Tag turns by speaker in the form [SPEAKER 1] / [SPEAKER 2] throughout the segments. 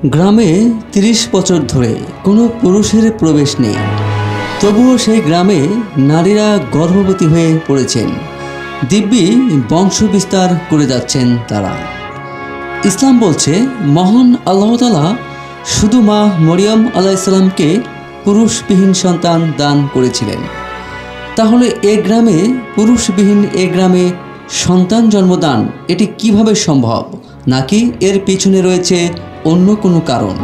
[SPEAKER 1] গ্রামে ৩০ বছর ধরে কোনো পুরুষের প্রবেশ নেই, তবুও সেই গ্রামে নারীরা গর্ভবতী হয়ে পড়েছেন, দিব্যি বংশ বিস্তার করে যাচ্ছেন তারা। ইসলাম বলছে মহান আল্লাহ তাআলা শুধু মা মরিয়ম আলাইহিসসালামকে পুরুষবিহীন সন্তান দান করেছিলেন। তাহলে পুরুষবিহীন এ গ্রামে সন্তান জন্মদান এটি কিভাবে সম্ভব, নাকি এর পিছনে রয়েছে অন্য কোনো কারণ?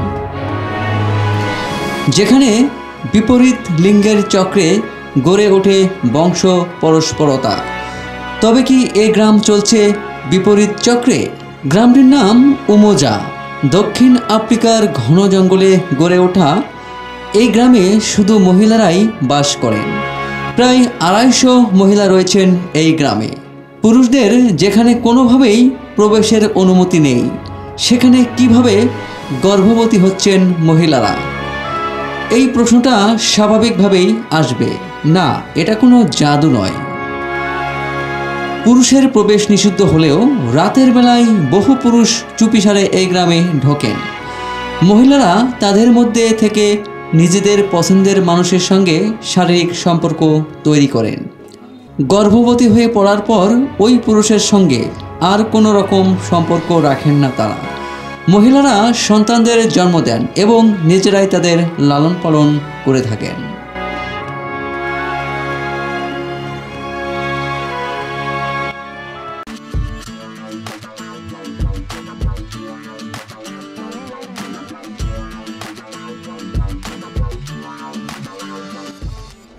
[SPEAKER 1] যেখানে বিপরীত লিঙ্গের চক্রে গড়ে ওঠে বংশ পরস্পরতা, তবে কি এ গ্রাম চলছে বিপরীত চক্রে? গ্রামটির নাম উমোজা। দক্ষিণ আফ্রিকার ঘন জঙ্গলে গড়ে ওঠা এই গ্রামে শুধু মহিলারাই বাস করেন। প্রায় ২৫০ মহিলা রয়েছেন এই গ্রামে। পুরুষদের যেখানে কোনোভাবেই প্রবেশের অনুমতি নেই, সেখানে কিভাবে গর্ভবতী হচ্ছেন মহিলারা? এই প্রশ্নটা স্বাভাবিকভাবেই আসবে। না, এটা কোনো জাদু নয়। পুরুষের প্রবেশ নিষিদ্ধ হলেও রাতের বেলায় বহু পুরুষ চুপিসারে এই গ্রামে ঢোকেন। মহিলারা তাদের মধ্যে থেকে নিজেদের পছন্দের মানুষের সঙ্গে শারীরিক সম্পর্ক তৈরি করেন। গর্ভবতী হয়ে পড়ার পর ওই পুরুষের সঙ্গে আর কোনো রকম সম্পর্ক রাখেন না তারা। মহিলারা সন্তানদের জন্ম দেন এবং নিজেরাই তাদের লালন পালন করে থাকেন।